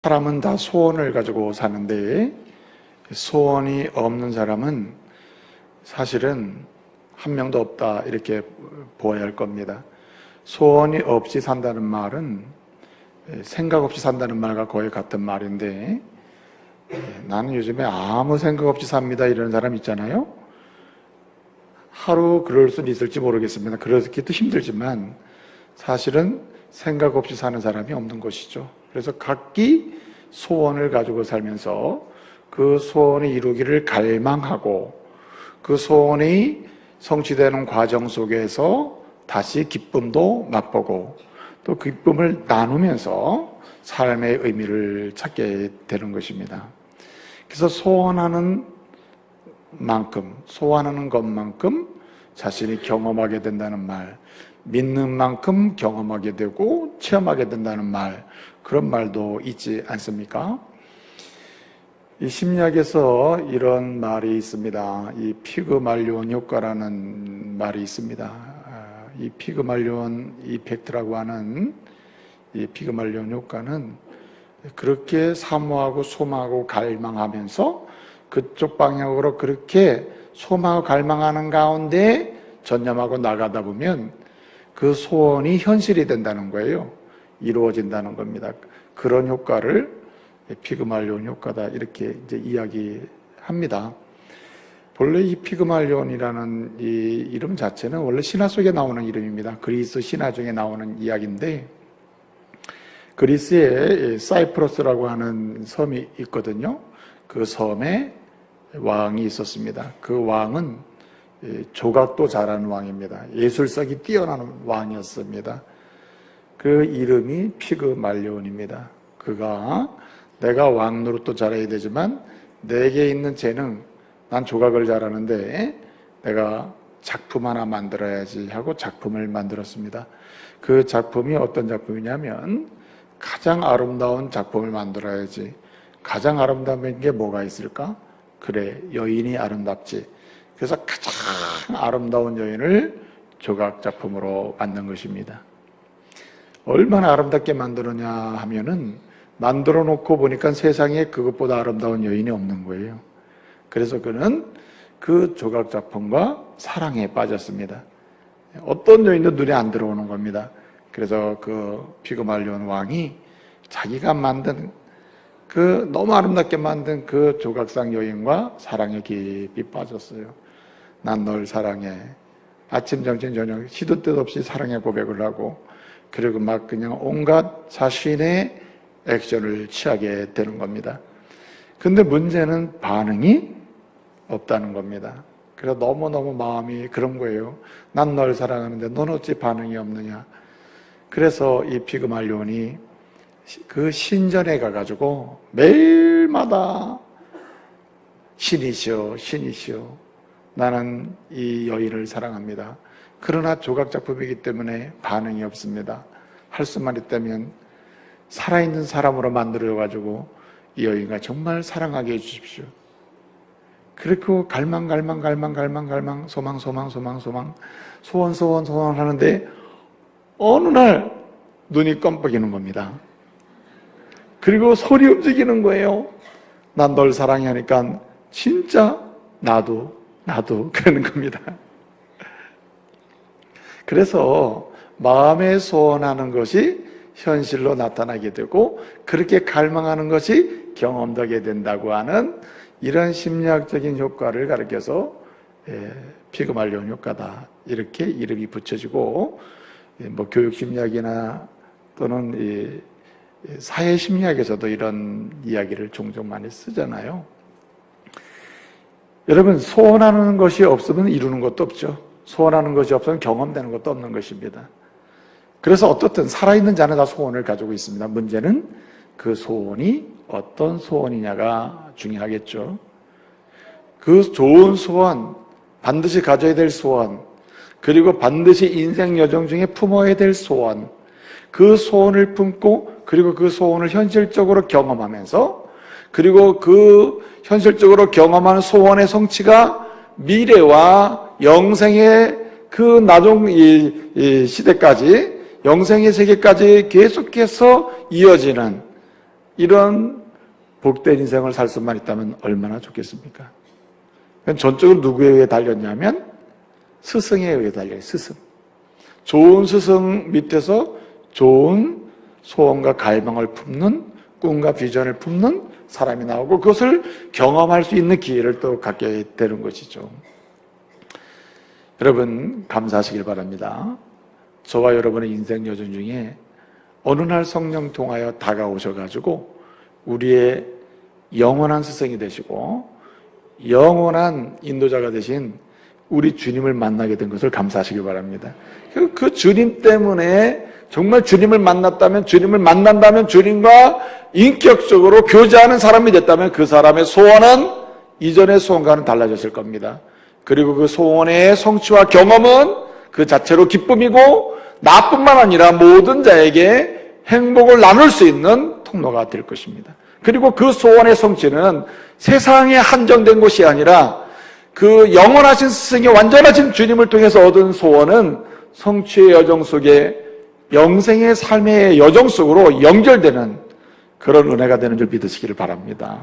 사람은 다 소원을 가지고 사는데 소원이 없는 사람은 사실은 한 명도 없다 이렇게 보아야 할 겁니다. 소원이 없이 산다는 말은 생각 없이 산다는 말과 거의 같은 말인데 나는 요즘에 아무 생각 없이 삽니다 이런 사람 있잖아요. 하루 그럴 수는 있을지 모르겠습니다. 그러기도 힘들지만 사실은 생각 없이 사는 사람이 없는 것이죠. 그래서 각기 소원을 가지고 살면서 그 소원이 이루기를 갈망하고 그 소원이 성취되는 과정 속에서 다시 기쁨도 맛보고 또 그 기쁨을 나누면서 삶의 의미를 찾게 되는 것입니다. 그래서 소원하는 것만큼 자신이 경험하게 된다는 말, 믿는 만큼 경험하게 되고 체험하게 된다는 말, 그런 말도 있지 않습니까? 이 심리학에서 이런 말이 있습니다. 이 피그말리온 효과라는 말이 있습니다. 이 피그말리온 이펙트라고 하는 이 피그말리온 효과는 그렇게 사모하고 소망하고 갈망하면서 그쪽 방향으로 그렇게 소망하고 갈망하는 가운데 전념하고 나가다 보면 그 소원이 현실이 된다는 거예요. 이루어진다는 겁니다. 그런 효과를 피그말리온 효과다 이렇게 이제 이야기합니다. 본래 이 피그말리온이라는 이 이름 자체는 원래 신화 속에 나오는 이름입니다. 그리스 신화 중에 나오는 이야기인데 그리스에 사이프러스라고 하는 섬이 있거든요. 그 섬에 왕이 있었습니다. 그 왕은 조각도 잘하는 왕입니다. 예술성이 뛰어난 왕이었습니다. 그 이름이 피그말리온입니다. 그가 내가 왕 노릇도 잘해야 되지만 내게 있는 재능, 난 조각을 잘하는데 내가 작품 하나 만들어야지 하고 작품을 만들었습니다. 그 작품이 어떤 작품이냐면 가장 아름다운 작품을 만들어야지. 가장 아름다운 게 뭐가 있을까? 그래, 여인이 아름답지. 그래서 가장 아름다운 여인을 조각 작품으로 만든 것입니다. 얼마나 아름답게 만들었냐 하면은 만들어 놓고 보니까 세상에 그것보다 아름다운 여인이 없는 거예요. 그래서 그는 그 조각 작품과 사랑에 빠졌습니다. 어떤 여인도 눈에 안 들어오는 겁니다. 그래서 그 피그말리온 왕이 자기가 만든 그 너무 아름답게 만든 그 조각상 여인과 사랑에 깊이 빠졌어요. 난 널 사랑해. 아침, 점심, 저녁 시도 때도 없이 사랑의 고백을 하고 그리고 막 그냥 온갖 자신의 액션을 취하게 되는 겁니다. 근데 문제는 반응이 없다는 겁니다. 그래서 너무너무 마음이 그런 거예요. 난 널 사랑하는데 넌 어찌 반응이 없느냐. 그래서 이 피그말리온이 그 신전에 가가지고 매일마다 신이시여 신이시여 나는 이 여인을 사랑합니다. 그러나 조각작품이기 때문에 반응이 없습니다. 할 수만 있다면 살아있는 사람으로 만들어가지고 이 여인과 정말 사랑하게 해주십시오. 그리고 갈망 소원 하는데 어느 날 눈이 껌뻑이는 겁니다. 그리고 손이 움직이는 거예요. 난 널 사랑해 하니까 진짜 나도 그러는 겁니다. 그래서 마음에 소원하는 것이 현실로 나타나게 되고 그렇게 갈망하는 것이 경험되게 된다고 하는 이런 심리학적인 효과를 가리켜서 피그말리온 효과다 이렇게 이름이 붙여지고 뭐 교육심리학이나 또는 이 사회심리학에서도 이런 이야기를 종종 많이 쓰잖아요. 여러분 소원하는 것이 없으면 이루는 것도 없죠. 소원하는 것이 없으면 경험되는 것도 없는 것입니다. 그래서 어떻든 살아있는 자는 다 소원을 가지고 있습니다. 문제는 그 소원이 어떤 소원이냐가 중요하겠죠. 그 좋은 소원, 반드시 가져야 될 소원, 그리고 반드시 인생 여정 중에 품어야 될 소원, 그 소원을 품고 그리고 그 소원을 현실적으로 경험하면서 그리고 그 현실적으로 경험하는 소원의 성취가 미래와 영생의 그 나중 이 시대까지 영생의 세계까지 계속해서 이어지는 이런 복된 인생을 살 수만 있다면 얼마나 좋겠습니까? 전적으로 누구에 의해 달렸냐면 스승에 의해 달려요. 스승. 좋은 스승 밑에서 좋은 소원과 갈망을 품는, 꿈과 비전을 품는 사람이 나오고 그것을 경험할 수 있는 기회를 또 갖게 되는 것이죠. 여러분 감사하시길 바랍니다. 저와 여러분의 인생 여정 중에 어느 날 성령 통하여 다가오셔가지고 우리의 영원한 스승이 되시고 영원한 인도자가 되신 우리 주님을 만나게 된 것을 감사하시길 바랍니다. 그 주님 때문에 정말 주님을 만났다면, 주님을 만난다면, 주님과 인격적으로 교제하는 사람이 됐다면 그 사람의 소원은 이전의 소원과는 달라졌을 겁니다. 그리고 그 소원의 성취와 경험은 그 자체로 기쁨이고 나뿐만 아니라 모든 자에게 행복을 나눌 수 있는 통로가 될 것입니다. 그리고 그 소원의 성취는 세상에 한정된 것이 아니라 그 영원하신 스승의 완전하신 주님을 통해서 얻은 소원은 성취의 여정 속에 영생의 삶의 여정 속으로 연결되는 그런 은혜가 되는 줄 믿으시기를 바랍니다.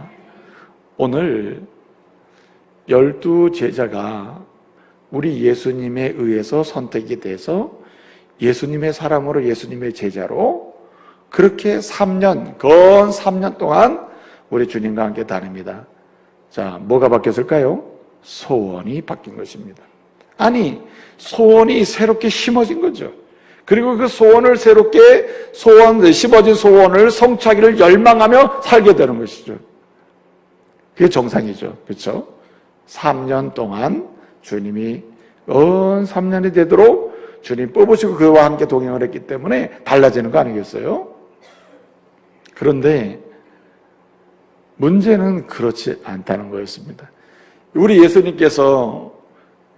오늘 12 제자가 우리 예수님에 의해서 선택이 돼서 예수님의 사람으로 예수님의 제자로 그렇게 3년, 건 3년 동안 우리 주님과 함께 다닙니다. 자, 뭐가 바뀌었을까요? 소원이 바뀐 것입니다. 아니, 소원이 새롭게 심어진 거죠. 그리고 그 소원을 새롭게 심어진 소원을 성취하기를 열망하며 살게 되는 것이죠. 그게 정상이죠. 그렇죠? 3년 동안 주님이 3년이 되도록 주님 뽑으시고 그와 함께 동행을 했기 때문에 달라지는 거 아니겠어요? 그런데 문제는 그렇지 않다는 거였습니다. 우리 예수님께서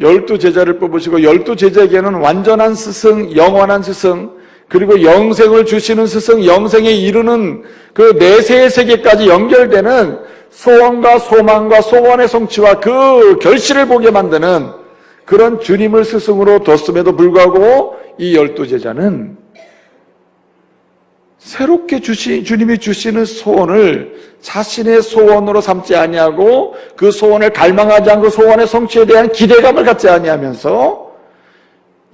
12 제자를 뽑으시고 12 제자에게는 완전한 스승, 영원한 스승, 그리고 영생을 주시는 스승, 영생에 이르는 그 내세의 세계까지 연결되는 소원과 소망과 소원의 성취와 그 결실을 보게 만드는 그런 주님을 스승으로 뒀음에도 불구하고 이 12 제자는 새롭게 주님이 주시는 소원을 자신의 소원으로 삼지 아니하고 그 소원을 갈망하지 않고 소원의 성취에 대한 기대감을 갖지 아니하면서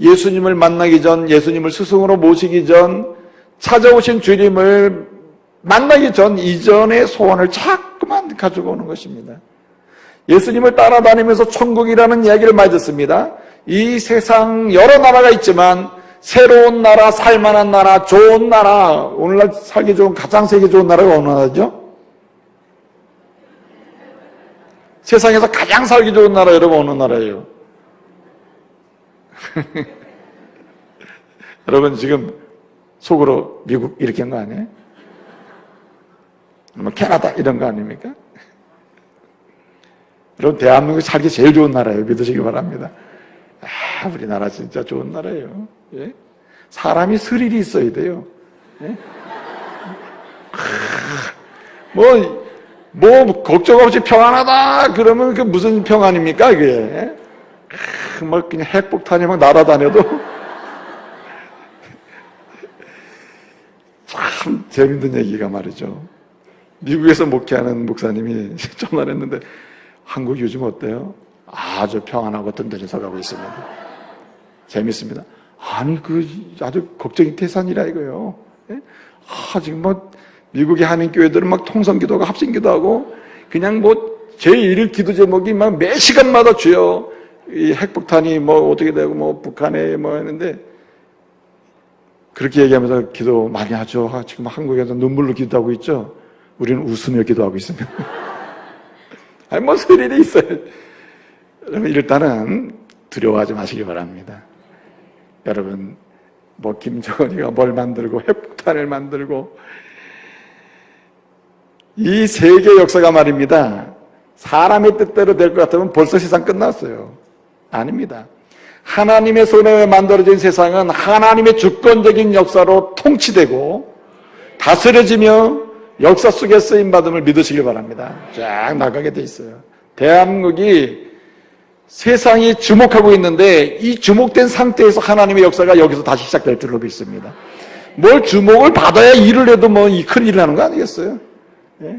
예수님을 만나기 전, 예수님을 스승으로 모시기 전, 찾아오신 주님을 만나기 전 이전의 소원을 자꾸만 가지고 오는 것입니다. 예수님을 따라다니면서 천국이라는 이야기를 많이 듣습니다. 이 세상 여러 나라가 있지만 새로운 나라, 살만한 나라, 좋은 나라, 오늘날 살기 좋은, 가장 살기 좋은 나라가 어느 나라죠? 세상에서 가장 살기 좋은 나라 여러분 어느 나라예요? 여러분 지금 속으로 미국 이렇게 한 거 아니에요? 뭐 캐나다 이런 거 아닙니까? 여러분 대한민국이 살기 제일 좋은 나라예요. 믿으시기 바랍니다. 아, 우리나라 진짜 좋은 나라예요. 예? 사람이 스릴이 있어야 돼요. 예? 뭐 걱정 없이 평안하다 그러면 그 무슨 평안입니까 그게? 뭐 그냥 핵폭탄이 막 날아다녀도 참 재밌는 얘기가 말이죠. 미국에서 목회하는 목사님이 전화를 했는데 한국 요즘 어때요? 아주 평안하고 든든해서 가고 있습니다. 재밌습니다. 아니 아주 걱정이 태산이라 이거요. 예? 지금 뭐 미국의 한인교회들은 막 통성기도하고 합심기도하고 그냥 뭐 제1일 기도 제목이 막 매 시간마다 주여 이 핵폭탄이 뭐 어떻게 되고 뭐 북한에 뭐 했는데 그렇게 얘기하면서 기도 많이 하죠. 지금 한국에서 눈물로 기도하고 있죠. 우리는 웃으며 기도하고 있습니다. 아니 뭐 스릴이 있어요. 여러분 일단은 두려워하지 마시기 바랍니다. 여러분 뭐 김정은이가 뭘 만들고 핵폭탄을 만들고 이 세계 역사가 말입니다. 사람의 뜻대로 될 것 같으면 벌써 세상 끝났어요. 아닙니다. 하나님의 손에 만들어진 세상은 하나님의 주권적인 역사로 통치되고 다스려지며 역사 속에 쓰임받음을 믿으시길 바랍니다. 쫙 나가게 돼 있어요. 대한민국이 세상이 주목하고 있는데 이 주목된 상태에서 하나님의 역사가 여기서 다시 시작될 줄로 믿습니다. 뭘 주목을 받아야 일을 해도 뭐 이 큰 일을 하는 거 아니겠어요? 예?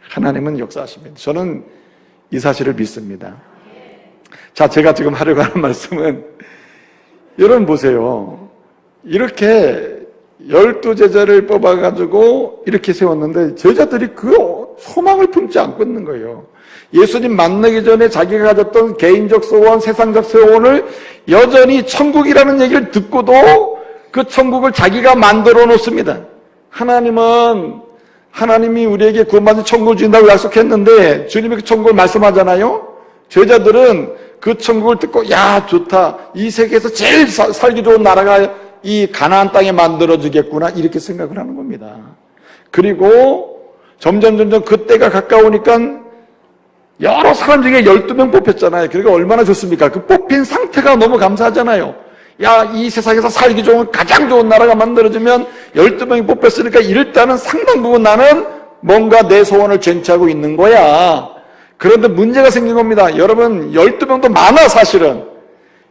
하나님은 역사하십니다. 저는 이 사실을 믿습니다. 자, 제가 지금 하려고 하는 말씀은 여러분 보세요. 이렇게 12제자를 뽑아가지고 이렇게 세웠는데 제자들이 그 소망을 품지 않고 있는 거예요. 예수님 만나기 전에 자기가 가졌던 개인적 소원, 세상적 소원을 여전히 천국이라는 얘기를 듣고도 그 천국을 자기가 만들어 놓습니다. 하나님이 우리에게 구원받은 천국을 주신다고 약속했는데 주님이 그 천국을 말씀하잖아요. 제자들은 그 천국을 듣고 야 좋다, 이 세계에서 제일 살기 좋은 나라가 이 가나안 땅에 만들어지겠구나 이렇게 생각을 하는 겁니다. 그리고 점점 그때가 가까우니까 여러 사람 중에 12명 뽑혔잖아요. 그러니까 얼마나 좋습니까? 그 뽑힌 상태가 너무 감사하잖아요. 야, 이 세상에서 살기 좋은 가장 좋은 나라가 만들어지면 12명이 뽑혔으니까 일단은 상당 부분 나는 뭔가 내 소원을 쟁취하고 있는 거야. 그런데 문제가 생긴 겁니다. 여러분 12명도 많아 사실은.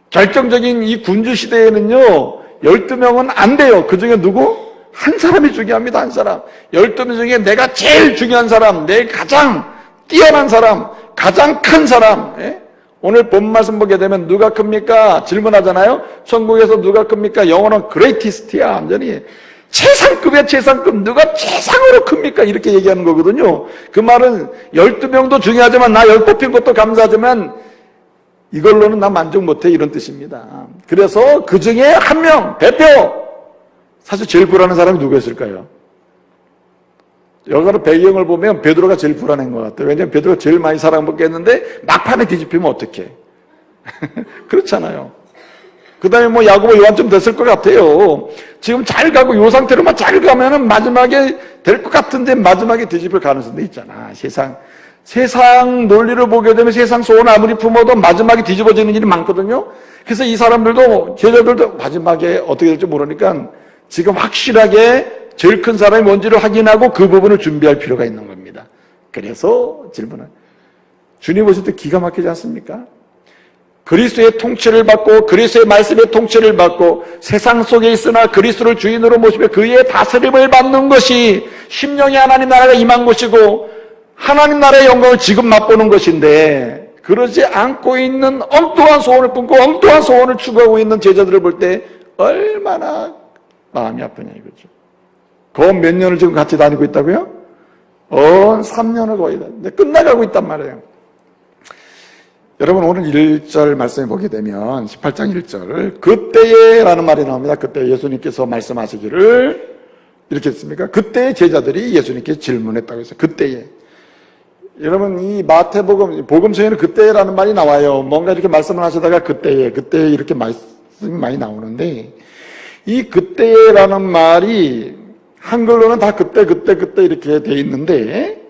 결정적인 이 군주 시대에는요 12명은 안 돼요. 그 중에 누구? 한 사람이 중요합니다. 한 사람. 12명 중에 내가 제일 중요한 사람, 내 가장 뛰어난 사람, 가장 큰 사람. 예? 오늘 본 말씀 보게 되면 누가 큽니까? 질문하잖아요. 천국에서 누가 큽니까? 영어는 greatest야. 완전히 최상급이야. 최상급. 누가 최상으로 큽니까? 이렇게 얘기하는 거거든요. 그 말은 12명도 중요하지만 나 10 뽑힌 것도 감사하지만 이걸로는 나 만족 못해 이런 뜻입니다. 그래서 그 중에 한 명 대표, 사실 제일 불안한 사람이 누구였을까요? 여가로 배경을 보면 베드로가 제일 불안한 것 같아요. 왜냐하면 베드로가 제일 많이 사랑받게 했는데 막판에 뒤집히면 어떡해. 그렇잖아요. 그 다음에 뭐 야고보 요한쯤 됐을 것 같아요. 지금 잘 가고 요 상태로만 잘 가면은 마지막에 될 것 같은데 마지막에 뒤집힐 가능성도 있잖아. 세상 논리를 보게 되면 세상 소원 아무리 품어도 마지막에 뒤집어지는 일이 많거든요. 그래서 이 사람들도, 제자들도 마지막에 어떻게 될지 모르니까 지금 확실하게 제일 큰 사람이 뭔지를 확인하고 그 부분을 준비할 필요가 있는 겁니다. 그래서 질문은 주님 오실 때 기가 막히지 않습니까? 그리스도의 통치를 받고 그리스도의 말씀의 통치를 받고 세상 속에 있으나 그리스도를 주인으로 모시며 그의 다스림을 받는 것이 심령의 하나님 나라가 임한 것이고 하나님 나라의 영광을 지금 맛보는 것인데 그러지 않고 있는 엉뚱한 소원을 품고 엉뚱한 소원을 추구하고 있는 제자들을 볼 때 얼마나 마음이 아프냐 이거죠. 거의 몇 년을 지금 같이 다니고 있다고요? 3년을 거의 근데 끝나가고 있단 말이에요. 여러분 오늘 1절 말씀에 보게 되면 18장 1절 그때에 라는 말이 나옵니다. 그때 예수님께서 말씀하시기를 이렇게 했습니까? 그때 제자들이 예수님께 질문했다고 했어요. 그때에. 여러분 이 마태복음 복음서에는 그때라는 말이 나와요. 뭔가 이렇게 말씀을 하시다가 그때에 이렇게 말씀이 많이 나오는데 이 그때라는 말이 한글로는 다 그때 이렇게 돼 있는데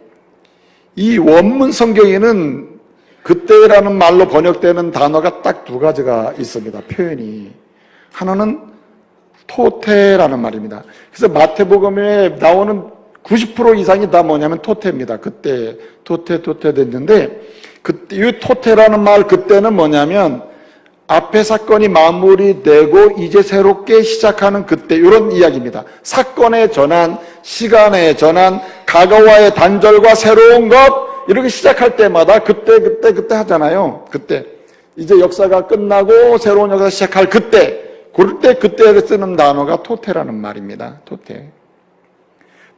이 원문 성경에는 그때라는 말로 번역되는 단어가 딱 2가지가 있습니다. 표현이. 하나는 토테라는 말입니다. 그래서 마태복음에 나오는 90% 이상이 다 뭐냐면 토테입니다. 그때 토테 됐는데 이 토테라는 말 그때는 뭐냐면 앞에 사건이 마무리되고 이제 새롭게 시작하는 그때 이런 이야기입니다. 사건의 전환, 시간의 전환, 과거와의 단절과 새로운 것 이렇게 시작할 때마다 그때 하잖아요. 그때 이제 역사가 끝나고 새로운 역사가 시작할 그때 그럴 때 그때를 쓰는 단어가 토테라는 말입니다. 토테.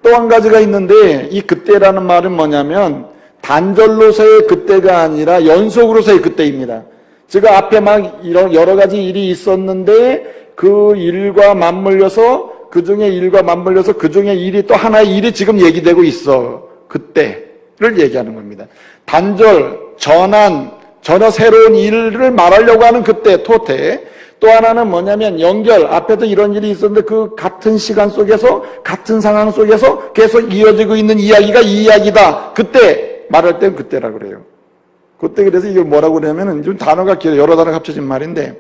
또 한 가지가 있는데 이 그때라는 말은 뭐냐면 단절로서의 그때가 아니라 연속으로서의 그때입니다. 제가 앞에 막 여러 가지 일이 있었는데 그 일과 맞물려서 그 중에 일이 또 하나의 일이 지금 얘기되고 있어. 그때를 얘기하는 겁니다. 단절, 전환, 전혀 새로운 일을 말하려고 하는 그때, 토테. 또 하나는 뭐냐면 연결, 앞에도 이런 일이 있었는데 그 같은 시간 속에서 같은 상황 속에서 계속 이어지고 있는 이야기가 이 이야기다. 그때 말할 땐 그때라고 그래요. 그때 그래서 이걸 뭐라고 그러냐면은 좀 단어가 길어요. 여러 단어가 합쳐진 말인데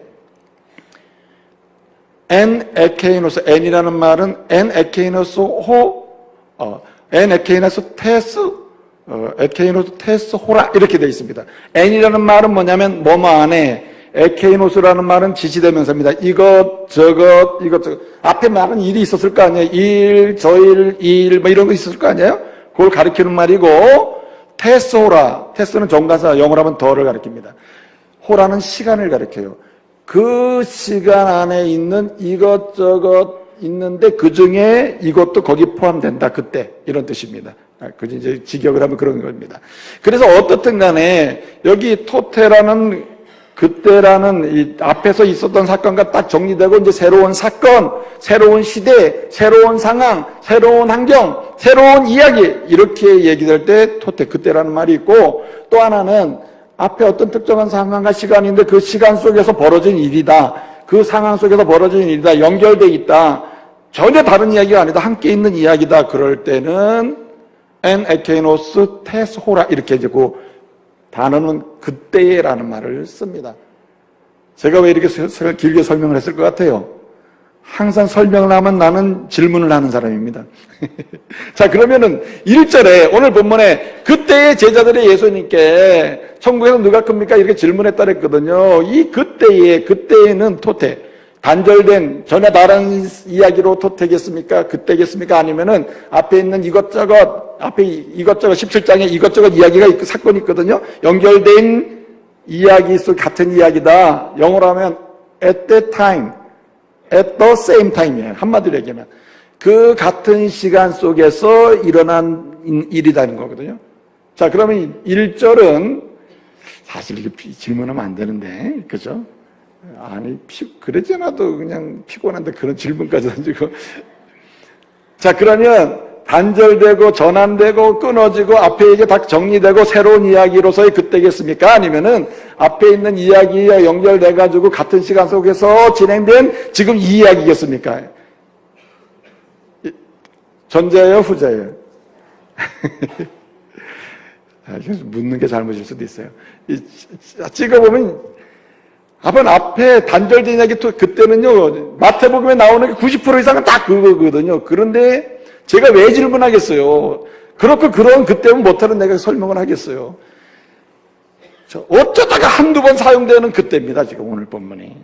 엔 에케이노스, 엔이라는 말은 엔 에케이노스 엔 에케이노스 테스 에케이노스 테스 호라 이렇게 되어 있습니다. 엔이라는 말은 뭐냐면 뭐뭐 안에, 에케이노스라는 말은 지시대명사입니다. 이것 앞에 많은 일이 있었을 거 아니에요. 일, 저일, 일 뭐 이런 거 있었을 거 아니에요. 그걸 가리키는 말이고, 테스호라, 테스는 정관사, 영어로 하면 더를 가리킵니다. 호라는 시간을 가리켜요. 그 시간 안에 있는 이것저것 있는데 그 중에 이것도 거기 포함된다. 그때 이런 뜻입니다. 그 이제 직역을 하면 그런 겁니다. 그래서 어떻든 간에 여기 토테라는 그때라는 이 앞에서 있었던 사건과 딱 정리되고 이제 새로운 사건, 새로운 시대, 새로운 상황, 새로운 환경, 새로운 이야기 이렇게 얘기될 때 토테 그때라는 말이 있고 또 하나는 앞에 어떤 특정한 상황과 시간인데 그 시간 속에서 벌어진 일이다. 그 상황 속에서 벌어진 일이다. 연결돼 있다. 전혀 다른 이야기가 아니다. 함께 있는 이야기다. 그럴 때는 엔 에케노스 테스호라 이렇게 이제 그 단어는 그때라는 말을 씁니다. 제가 왜 이렇게 길게 설명을 했을 것 같아요? 항상 설명을 하면 나는 질문을 하는 사람입니다. 자, 그러면은 1절에 오늘 본문에 그때의 제자들이 예수님께 천국에서 누가 큽니까? 이렇게 질문했다 그랬거든요. 이 그때에는 토테, 단절된 전혀 다른 이야기로 토테겠습니까? 그때겠습니까? 아니면은 앞에 있는 이것저것, 앞에 이것저것 17장에 이것저것 이야기가 있고 사건이 있거든요. 연결된 이야기 속 같은 이야기다. 영어로 하면 at that time, at the same time이에요. 한마디로 얘기하면 그 같은 시간 속에서 일어난 일이라는 거거든요. 자, 그러면 1절은 사실 이게 질문하면 안 되는데, 그죠? 아니, 그러지 않아도 그냥 피곤한데 그런 질문까지 던지고. 자, 그러면 단절되고 전환되고 끊어지고 앞에 이게 다 정리되고 새로운 이야기로서의 그때겠습니까? 아니면은 앞에 있는 이야기와 연결돼가지고 같은 시간 속에서 진행된 지금 이 이야기겠습니까? 전자예요, 후자예요? 묻는 게 잘못일 수도 있어요. 찍어보면 앞에 단절된 이야기 그때는요 마태복음에 나오는 게 90% 이상은 다 그거거든요. 그런데 제가 왜 질문하겠어요? 그렇고 그런 그때는 못하는 내가 설명을 하겠어요. 어쩌다가 한두 번 사용되는 그때입니다. 지금 오늘 본문이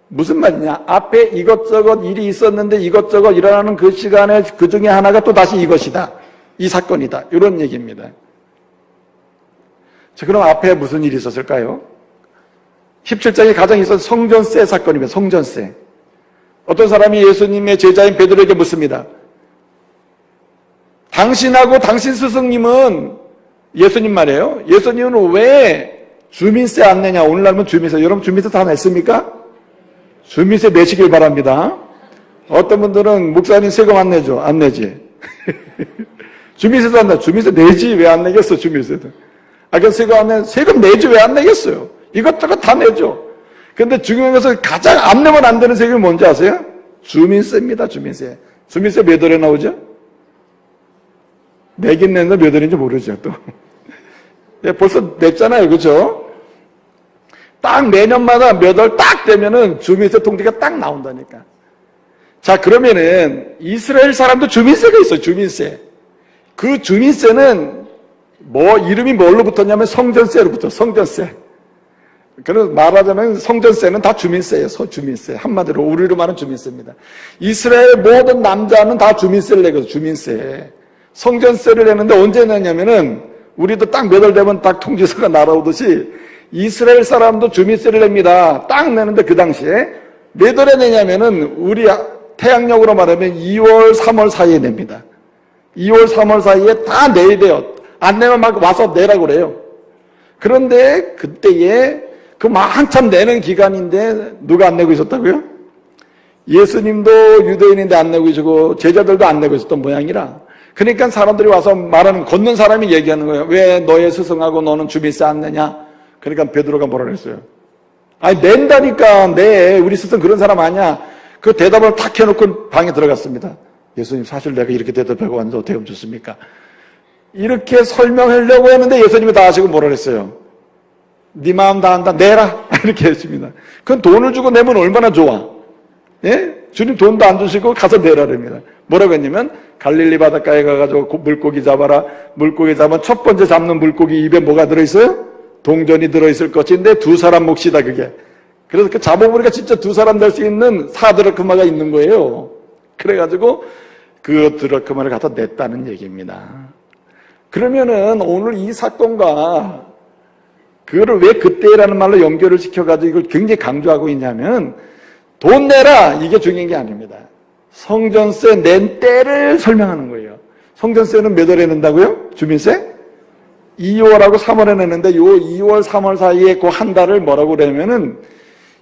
무슨 말이냐? 앞에 이것저것 일이 있었는데 이것저것 일어나는 그 시간에 그 중에 하나가 또 다시 이것이다. 이 사건이다. 이런 얘기입니다. 자, 그럼 앞에 무슨 일이 있었을까요? 17장에 가장 있었던 성전세 사건입니다. 성전세. 어떤 사람이 예수님의 제자인 베드로에게 묻습니다. 당신하고 당신 스승님은 예수님 말이에요. 예수님은 왜 주민세 안 내냐? 오늘날은 주민세. 여러분 주민세 다 냈습니까? 주민세 내시길 바랍니다. 어떤 분들은 목사님 세금 안 내죠? 안 내지. 주민세도 안 내. 주민세 내지 왜 안 내겠어? 주민세도. 그 세금 안 내. 세금 내지 왜 안 내겠어요? 이것저것 다 내죠. 근데 중요한 것은 가장 안 내면 안 되는 세금이 뭔지 아세요? 주민세입니다. 주민세. 주민세 몇 월에 나오죠? 내긴 냈는데 몇 월인지 모르죠. 또 벌써 냈잖아요. 그렇죠? 딱 매년마다 몇 월 딱 되면은 주민세 통지가 딱 나온다니까. 자, 그러면은 이스라엘 사람도 주민세가 있어요. 주민세. 그 주민세는 이름이 뭘로 붙었냐면 성전세로 붙어. 성전세. 그래서 말하자면 성전세는 다 주민세예요. 주민세. 한마디로 우리로 말하는 주민세입니다. 이스라엘 모든 남자는 다 주민세를 내거든요. 주민세. 성전세를 내는데 언제 내냐면은 우리도 딱 몇 월 되면 딱 통지서가 날아오듯이 이스라엘 사람도 주민세를 냅니다. 딱 내는데 그 당시에 몇 월에 내냐면은 우리 태양력으로 말하면 2월, 3월 사이에 냅니다. 2월, 3월 사이에 다 내야 돼요. 안 내면 막 와서 내라고 그래요. 그런데 그때에 한참 내는 기간인데 누가 안 내고 있었다고요? 예수님도 유대인인데 안 내고 있고 제자들도 안 내고 있었던 모양이라. 그러니까 사람들이 와서 말하는 걷는 사람이 얘기하는 거예요. 왜 너의 스승하고 너는 주민세 안 내냐? 그러니까 베드로가 뭐라 그랬어요? 아니 낸다니까 내 우리 스승 그런 사람 아니야. 그 대답을 탁 해놓고 방에 들어갔습니다. 예수님 사실 내가 이렇게 대답하고 왔는데 어떻게 하면 좋습니까? 이렇게 설명하려고 했는데 예수님이 다 하시고 뭐라 그랬어요? 네 마음 다 한다 내라 이렇게 했습니다. 그건 돈을 주고 내면 얼마나 좋아. 예? 주님 돈도 안 주시고 가서 내라 그럽니다. 뭐라고 했냐면 갈릴리 바닷가에 가가지고 물고기 잡아라. 물고기 잡으면 첫 번째 잡는 물고기 입에 뭐가 들어있어요? 동전이 들어있을 것인데 두 사람 몫이다 그게. 그래서 그 잡아보니까 진짜 두 사람 될 수 있는 4드라크마가 있는 거예요. 그래가지고 그 드라크마를 갖다 냈다는 얘기입니다. 그러면은 오늘 이 사건과 그거를 왜 그때라는 말로 연결을 시켜가지고 이걸 굉장히 강조하고 있냐면 돈 내라 이게 중요한 게 아닙니다. 성전세 낸 때를 설명하는 거예요. 성전세는 몇 월에 낸다고요? 주민세? 2월하고 3월에 내는데 요 2월, 3월 사이에 그 한 달을 뭐라고 그러냐면은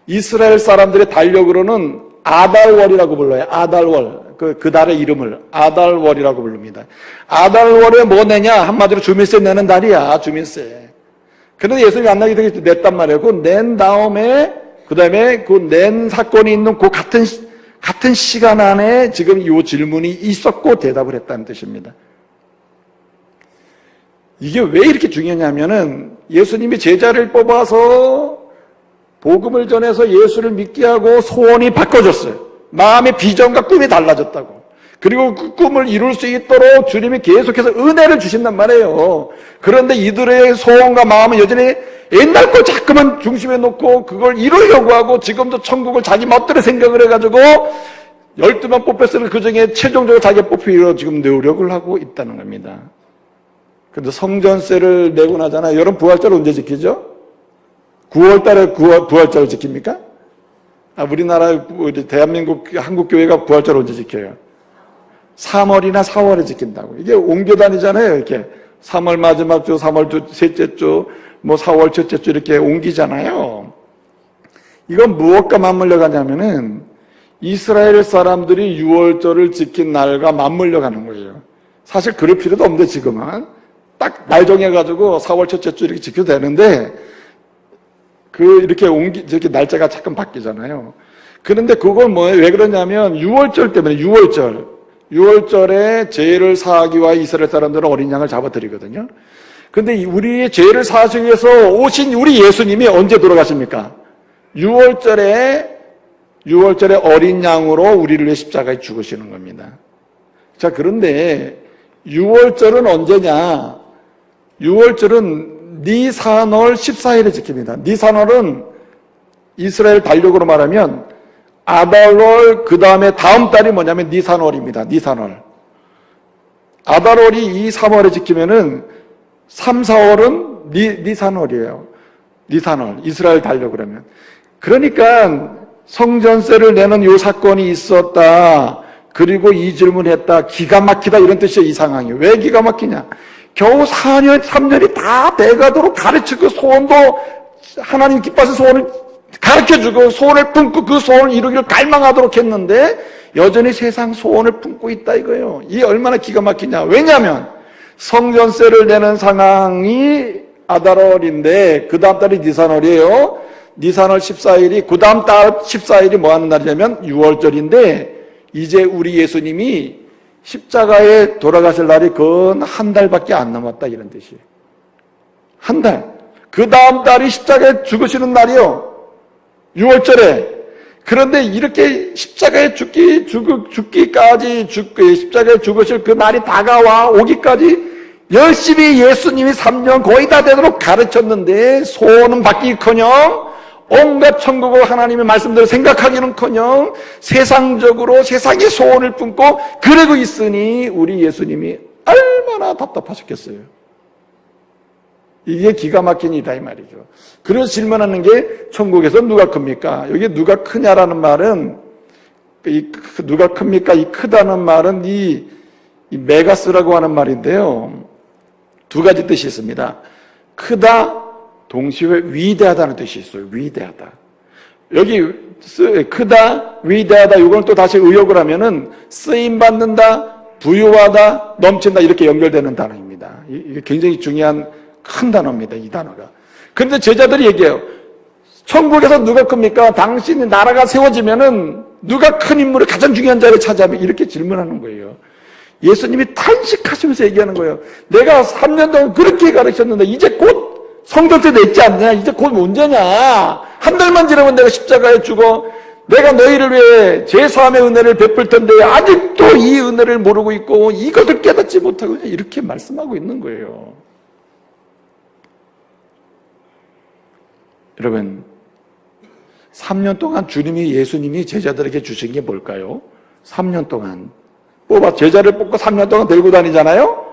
이스라엘 사람들의 달력으로는 아달월이라고 불러요. 아달월. 그 달의 이름을 아달월이라고 부릅니다. 아달월에 뭐 내냐? 한마디로 주민세 내는 달이야, 주민세. 그런데 예수님이 안 나기 전에 냈단 말이에요. 그거 낸 다음에, 그 다음에 그 낸 사건이 있는 그 같은 시간 안에 지금 이 질문이 있었고 대답을 했다는 뜻입니다. 이게 왜 이렇게 중요하냐면은 예수님이 제자를 뽑아서 복음을 전해서 예수를 믿게 하고 소원이 바꿔졌어요. 마음의 비전과 꿈이 달라졌다고. 그리고 그 꿈을 이룰 수 있도록 주님이 계속해서 은혜를 주신단 말이에요. 그런데 이들의 소원과 마음은 여전히 옛날 거 자꾸만 중심에 놓고 그걸 이루려고 하고 지금도 천국을 자기 멋대로 생각을 해가지고 12명 뽑혔으니 그 중에 최종적으로 자기가 뽑히기로 지금 노력을 하고 있다는 겁니다. 근데 성전세를 내고 나잖아요. 여러분 부활절 언제 지키죠? 9월 달에 부활절을 지킵니까? 우리나라, 대한민국, 한국교회가 부활절 언제 지켜요? 3월이나 4월에 지킨다고. 이게 옮겨 다니잖아요, 이렇게. 3월 마지막 주, 3월 주, 셋째 주, 뭐 4월 첫째 주 이렇게 옮기잖아요. 이건 무엇과 맞물려 가냐면은 이스라엘 사람들이 6월절을 지킨 날과 맞물려 가는 거예요. 사실 그럴 필요도 없는데 지금은. 딱 날 정해가지고 4월 첫째 주 이렇게 지켜도 되는데 이렇게 이렇게 날짜가 잠깐 바뀌잖아요. 그런데 그건 뭐예요? 왜 그러냐면 6월절 때문에 6월절에 죄를 사하기 위해 이스라엘 사람들은 어린 양을 잡아드리거든요. 그런데 우리의 죄를 사하시기 위해서 오신 우리 예수님이 언제 돌아가십니까? 6월절에 어린 양으로 우리를 위해 십자가에 죽으시는 겁니다. 자, 그런데 6월절은 언제냐? 6월절은 니산월 14일에 지킵니다. 니산월은 이스라엘 달력으로 말하면 아달월 그 다음에 다음 달이 뭐냐면 니산월입니다. 니산월. 아달월이 2, 3월에 지키면은 3, 4월은 니산월이에요. 니산월. 이스라엘 달력으로 하면. 그러니까 성전세를 내는 요 사건이 있었다. 그리고 이 질문했다. 기가 막히다 이런 뜻이에요. 이 상황이. 왜 기가 막히냐? 겨우 4년, 3년이 다 돼가도록 가르치고 소원도 하나님 기뻐하신 소원을 가르쳐주고 소원을 품고 그 소원을 이루기를 갈망하도록 했는데 여전히 세상 소원을 품고 있다 이거예요. 이게 얼마나 기가 막히냐. 왜냐하면 성전세를 내는 상황이 아달월인데 그 다음 달이 니산월이에요. 니산월 14일이 그 다음 달 14일이 뭐 하는 날이냐면 6월절인데 이제 우리 예수님이 십자가에 돌아가실 날이 근 한 달밖에 안 남았다 이런 뜻이에요. 한 달. 그 다음 달이 십자가에 죽으시는 날이요. 6월절에. 그런데 이렇게 십자가에 죽기까지 십자가에 죽으실 그 날이 다가와 오기까지 열심히 예수님이 3년 거의 다 되도록 가르쳤는데 소원은 받기커녕 온갖 천국을 하나님의 말씀대로 생각하기는커녕 세상적으로 세상의 소원을 품고 그러고 있으니 우리 예수님이 얼마나 답답하셨겠어요. 이게 기가 막힌 일이다 이 말이죠. 그래서 질문하는 게 천국에서 누가 큽니까? 여기 누가 크냐라는 말은 누가 큽니까? 이 크다는 말은 이 메가스라고 하는 말인데요. 두 가지 뜻이 있습니다. 크다 동시에 위대하다는 뜻이 있어요. 위대하다. 여기 크다, 위대하다 이걸 또 다시 의역을 하면은 쓰임받는다, 부유하다, 넘친다 이렇게 연결되는 단어입니다. 이게 굉장히 중요한 큰 단어입니다. 이 단어가. 그런데 제자들이 얘기해요. 천국에서 누가 큽니까? 당신이 나라가 세워지면은 누가 큰 인물을 가장 중요한 자리에 차지하면 이렇게 질문하는 거예요. 예수님이 탄식하시면서 얘기하는 거예요. 내가 3년 동안 그렇게 가르쳤는데 이제 곧 성전세 냈지 않냐? 이제 곧 언제냐? 한 달만 지나면 내가 십자가에 죽어. 내가 너희를 위해 제3의 은혜를 베풀 텐데 아직도 이 은혜를 모르고 있고 이것을 깨닫지 못하고 이렇게 말씀하고 있는 거예요. 여러분 3년 동안 예수님이 제자들에게 주신 게 뭘까요? 3년 동안 제자를 뽑고 3년 동안 들고 다니잖아요.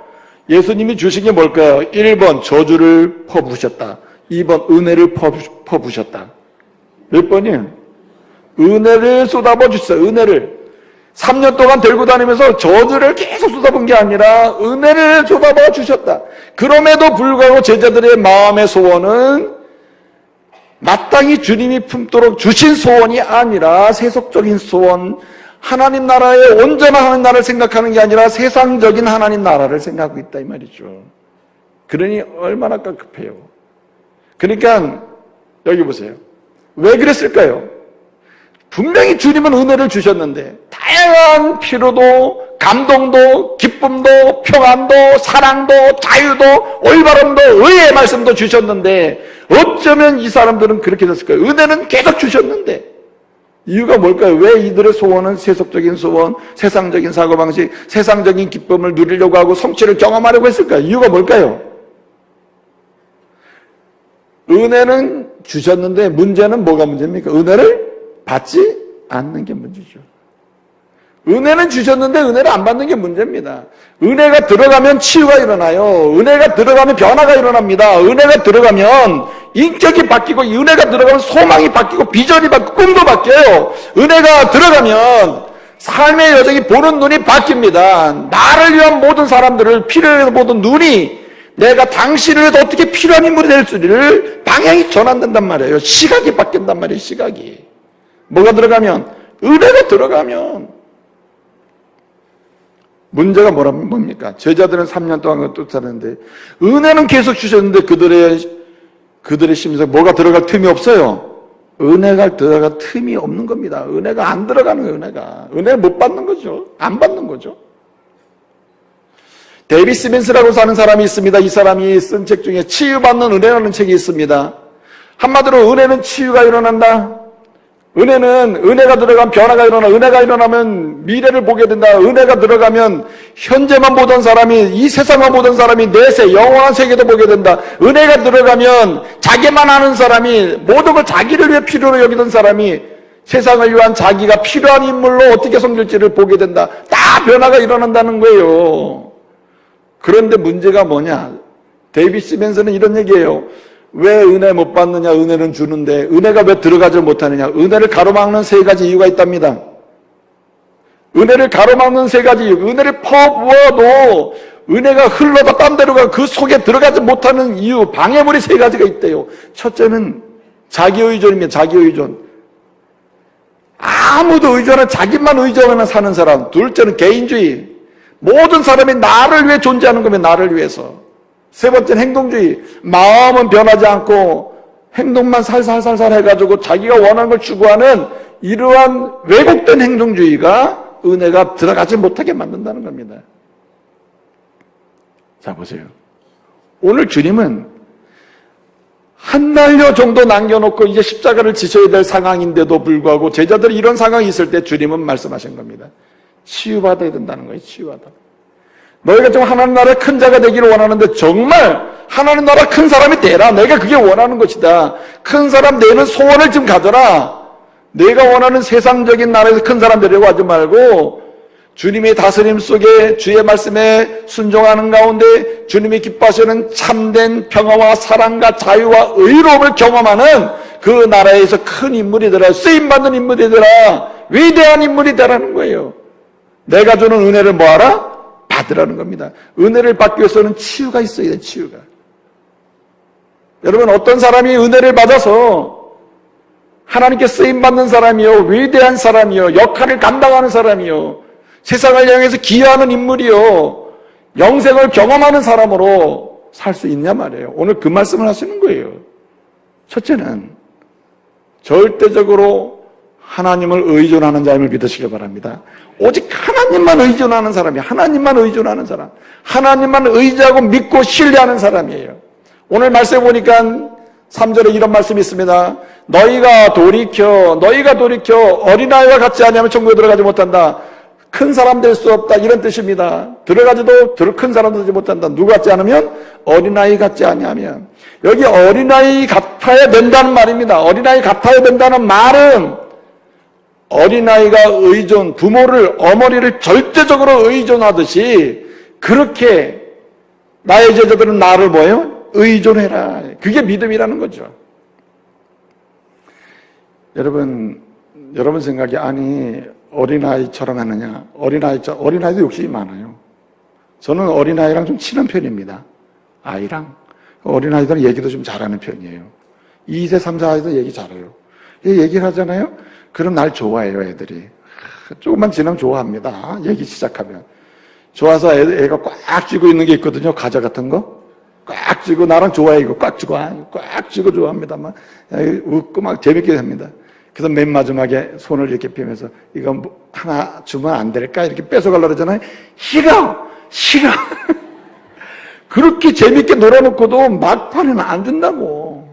예수님이 주신 게 뭘까요? 1번 저주를 퍼부으셨다. 2번 은혜를 퍼부으셨다. 몇 번이에요? 은혜를 쏟아부어 주셨어요. 은혜를. 3년 동안 들고 다니면서 저주를 계속 쏟아본 게 아니라 은혜를 쏟아부어 주셨다. 그럼에도 불구하고 제자들의 마음의 소원은 마땅히 주님이 품도록 주신 소원이 아니라 세속적인 소원, 하나님 나라의 온전한 하나님 나라를 생각하는 게 아니라 세상적인 하나님 나라를 생각하고 있다 이 말이죠. 그러니 얼마나 깝깝해요. 그러니까 여기 보세요. 왜 그랬을까요? 분명히 주님은 은혜를 주셨는데 다양한 피로도, 감동도, 기쁨도, 평안도, 사랑도, 자유도, 올바름도, 의의 말씀도 주셨는데 어쩌면 이 사람들은 그렇게 됐을까요? 은혜는 계속 주셨는데 이유가 뭘까요? 왜 이들의 소원은 세속적인 소원, 세상적인 사고방식, 세상적인 기쁨을 누리려고 하고 성취를 경험하려고 했을까요? 이유가 뭘까요? 은혜는 주셨는데 문제는 뭐가 문제입니까? 은혜를 받지 않는 게 문제죠. 은혜는 주셨는데 은혜를 안 받는 게 문제입니다. 은혜가 들어가면 치유가 일어나요. 은혜가 들어가면 변화가 일어납니다. 은혜가 들어가면 인격이 바뀌고, 은혜가 들어가면 소망이 바뀌고, 비전이 바뀌고, 꿈도 바뀌어요. 은혜가 들어가면 삶의 여정이 보는 눈이 바뀝니다. 나를 위한 모든 사람들을, 필요에 대한 모든 눈이 내가 당신을 위해서 어떻게 필요한 인물이 될 수를 방향이 전환된단 말이에요. 시각이 바뀐단 말이에요. 시각이. 뭐가 들어가면? 은혜가 들어가면. 문제가 뭡니까? 제자들은 3년 동안 쫓아내는데 은혜는 계속 주셨는데 그들의 심성에 뭐가 들어갈 틈이 없어요. 은혜가 들어갈 틈이 없는 겁니다. 은혜가 안 들어가는 거예요. 은혜를 못 받는 거죠. 안 받는 거죠. 데이비 시멘스라고 사는 사람이 있습니다. 이 사람이 쓴 책 중에 치유받는 은혜라는 책이 있습니다. 한마디로 은혜는 치유가 일어난다. 은혜가 들어가면 변화가 일어나. 은혜가 일어나면 미래를 보게 된다. 은혜가 들어가면 현재만 보던 사람이, 이 세상만 보던 사람이 내세, 영원한 세계도 보게 된다. 은혜가 들어가면 자기만 아는 사람이, 모든 걸 자기를 위해 필요로 여기던 사람이 세상을 위한 자기가 필요한 인물로 어떻게 섬길지를 보게 된다. 다 변화가 일어난다는 거예요. 그런데 문제가 뭐냐? 데이비 시멘스는 이런 얘기예요. 왜 은혜 못 받느냐? 은혜는 주는데 은혜가 왜 들어가지 못하느냐? 은혜를 가로막는 세 가지 이유가 있답니다. 은혜를 가로막는 세 가지 이유. 은혜를 퍼부어도 은혜가 흘러다 딴 데로 가 그 속에 들어가지 못하는 이유, 방해물이 세 가지가 있대요. 첫째는 자기의존입니다. 자기의존. 아무도 자기만 의존하는 사는 사람. 둘째는 개인주의. 모든 사람이 나를 위해 존재하는 거면 나를 위해서. 세 번째는 행동주의. 마음은 변하지 않고 행동만 살살살살 해가지고 자기가 원하는 걸 추구하는 이러한 왜곡된 행동주의가 은혜가 들어가지 못하게 만든다는 겁니다. 자, 보세요. 오늘 주님은 한 달여 정도 남겨놓고 이제 십자가를 지셔야 될 상황인데도 불구하고 제자들이 이런 상황이 있을 때 주님은 말씀하신 겁니다. 치유받아야 된다는 거예요. 치유받아. 너희가 좀 하나님 나라의 큰 자가 되기를 원하는데 정말 하나님 나라 큰 사람이 되라. 내가 그게 원하는 것이다. 큰 사람 되는 소원을 좀 가져라. 내가 원하는 세상적인 나라에서 큰 사람 되려고 하지 말고 주님의 다스림 속에 주의 말씀에 순종하는 가운데 주님이 기뻐하시는 참된 평화와 사랑과 자유와 의로움을 경험하는 그 나라에서 큰 인물이 되라. 쓰임받는 인물이 되라. 위대한 인물이 되라는 거예요. 내가 주는 은혜를 뭐하라? 받으라는 겁니다. 은혜를 받기 위해서는 치유가 있어야 돼요. 치유가. 여러분, 어떤 사람이 은혜를 받아서 하나님께 쓰임받는 사람이요, 위대한 사람이요, 역할을 감당하는 사람이요, 세상을 향해서 기여하는 인물이요, 영생을 경험하는 사람으로 살 수 있냐 말이에요. 오늘 그 말씀을 하시는 거예요. 첫째는 절대적으로 하나님을 의존하는 자임을 믿으시기 바랍니다. 오직 하나님만 의존하는 사람이에요. 하나님만 의존하는 사람. 하나님만 의지하고 믿고 신뢰하는 사람이에요. 오늘 말씀해 보니까 3절에 이런 말씀이 있습니다. 너희가 돌이켜 어린아이와 같지 아니하면 천국에 들어가지 못한다. 큰 사람 될 수 없다. 이런 뜻입니다. 들어가지도 큰 사람 되지 못한다. 누구 같지 않으면? 어린아이 같지 아니하면. 여기 어린아이 같아야 된다는 말입니다. 어린아이 같아야 된다는 말은 어린아이가 부모를, 어머니를 절대적으로 의존하듯이 그렇게 나의 제자들은 나를 뭐예요? 의존해라. 그게 믿음이라는 거죠. 여러분 생각이 아니 어린아이처럼 하느냐? 어린아이도 욕심이 많아요. 저는 어린아이랑 좀 친한 편입니다. 아이랑. 어린아이들은 얘기도 좀 잘하는 편이에요. 2세, 3세 아이들 얘기 잘해요. 얘기를 하잖아요? 그럼 날 좋아해요, 애들이. 조금만 지나면 좋아합니다. 얘기 시작하면. 좋아서 애가 꽉 쥐고 있는 게 있거든요. 과자 같은 거. 꽉 쥐고 나랑 좋아해. 이거 꽉 쥐고 좋아합니다. 막 웃고 막 재밌게 합니다. 그래서 맨 마지막에 손을 이렇게 펴면서 이거 뭐 하나 주면 안 될까? 이렇게 뺏어가려고 그러잖아요. 싫어! 그렇게 재밌게 놀아놓고도 막판에는 안 준다고.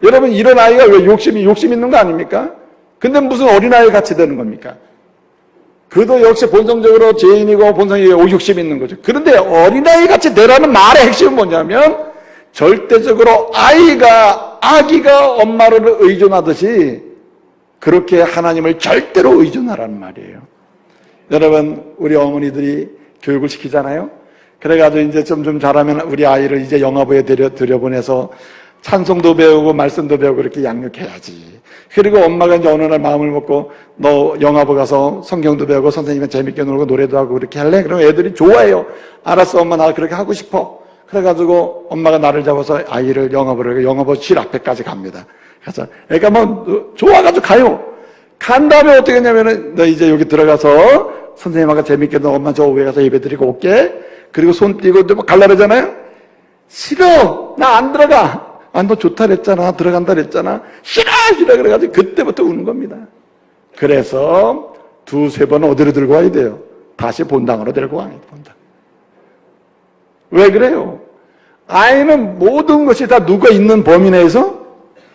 여러분, 이런 아이가 왜 욕심 있는 거 아닙니까? 근데 무슨 어린아이 같이 되는 겁니까? 그도 역시 본성적으로 죄인이고 본성이 욕심 있는 거죠. 그런데 어린아이 같이 되라는 말의 핵심은 뭐냐면 절대적으로 아기가 엄마를 의존하듯이 그렇게 하나님을 절대로 의존하라는 말이에요. 여러분, 우리 어머니들이 교육을 시키잖아요. 그래가지고 이제 좀 잘하면 우리 아이를 이제 영화부에 들여보내서 찬송도 배우고 말씀도 배우고 이렇게 양육해야지. 그리고 엄마가 이제 어느 날 마음을 먹고 너 영화부 가서 성경도 배우고 선생님과 재밌게 놀고 노래도 하고 그렇게 할래? 그러면 애들이 좋아해요. 알았어, 엄마 나 그렇게 하고 싶어. 그래가지고 엄마가 나를 잡아서 아이를 영화부 실 앞에까지 갑니다. 그래서 애가 뭐 좋아가지고 가요. 간 다음에 어떻게 했냐면은 너 이제 여기 들어가서 선생님하고 재밌게 너 엄마 저 위에 가서 예배 드리고 올게. 그리고 손 띄고 갈라 그러잖아요. 싫어, 나 안 들어가. 너 좋다 그랬잖아. 들어간다 그랬잖아. 싫어 그래가지고 그때부터 우는 겁니다. 그래서 2-3번 어디로 들고 와야 돼요? 다시 본당으로 데리고 와야 돼요. 본당. 왜 그래요? 아이는 모든 것이 다 누가 있는 범위 내에서?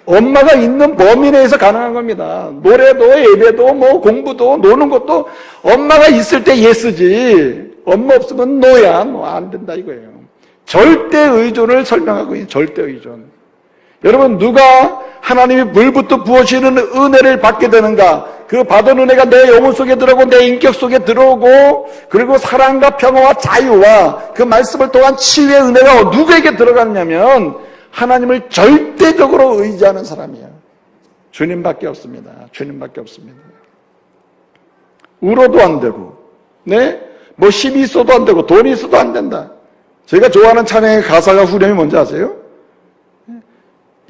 엄마가 있는 범위 내에서 가능한 겁니다. 노래도 예배도 뭐 공부도 노는 것도 엄마가 있을 때 예스지. 엄마 없으면 노야. 안 된다 이거예요. 절대 의존을 설명하고 있는 절대 의존. 여러분, 누가 하나님이 물부터 부어주시는 은혜를 받게 되는가? 그 받은 은혜가 내 영혼 속에 들어오고 내 인격 속에 들어오고 그리고 사랑과 평화와 자유와 그 말씀을 통한 치유의 은혜가 누구에게 들어갔냐면 하나님을 절대적으로 의지하는 사람이에요. 주님밖에 없습니다. 주님밖에 없습니다. 울어도 안 되고 뭐 힘이 있어도 안 되고 돈이 있어도 안 된다. 제가 좋아하는 찬양의 가사가 후렴이 뭔지 아세요?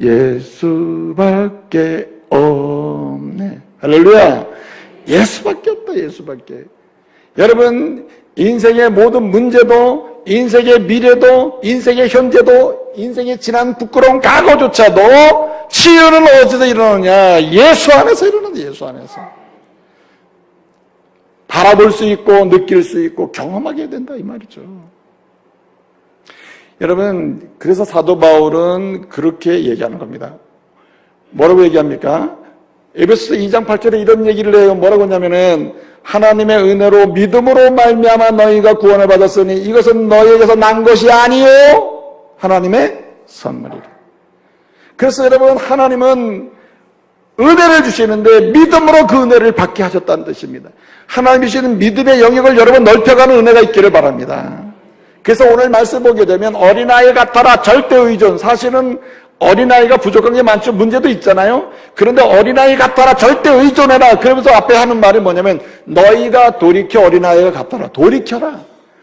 예수밖에 없네. 할렐루야. 예수밖에 없다. 예수밖에. 여러분, 인생의 모든 문제도 인생의 미래도 인생의 현재도 인생의 지난 부끄러운 과거조차도 치유는 어디서 일어나느냐? 예수 안에서 일어난다. 예수 안에서. 바라볼 수 있고 느낄 수 있고 경험하게 된다 이 말이죠. 여러분, 그래서 사도 바울은 그렇게 얘기하는 겁니다. 뭐라고 얘기합니까? 에베소서 2장 8절에 이런 얘기를 해요. 뭐라고 하냐면은 하나님의 은혜로 믿음으로 말미암아 너희가 구원을 받았으니 이것은 너희에게서 난 것이 아니요 하나님의 선물이라. 그래서 여러분, 하나님은 은혜를 주시는데 믿음으로 그 은혜를 받게 하셨다는 뜻입니다. 하나님이 주시는 믿음의 영역을 여러분 넓혀가는 은혜가 있기를 바랍니다. 그래서 오늘 말씀 보게 되면 어린아이 같아라 절대 의존. 사실은 어린아이가 부족한 게 많죠. 문제도 있잖아요. 그런데 어린아이 같아라 절대 의존해라. 그러면서 앞에 하는 말이 뭐냐면 너희가 돌이켜 어린아이가 같아라. 돌이켜라.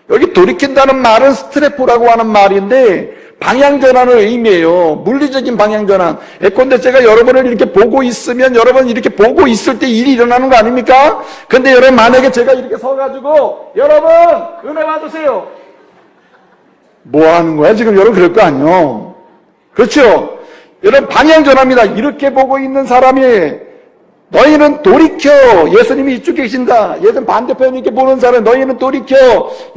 여기 돌이킨다는 말은 스트레포라고 하는 말인데 방향전환을 의미해요. 물리적인 방향전환. 예컨대 제가 여러분을 이렇게 보고 있으면 여러분 이렇게 보고 있을 때 일이 일어나는 거 아닙니까? 근데 여러분 만약에 제가 이렇게 서가지고 여러분 은혜 받으세요. 뭐 하는 거야? 지금 여러분 그럴 거 아니에요? 그렇죠? 여러분 방향전환입니다. 이렇게 보고 있는 사람이 너희는 돌이켜 예수님이 이쪽에 계신다. 예수님 반대편 이렇게 보는 사람 너희는 돌이켜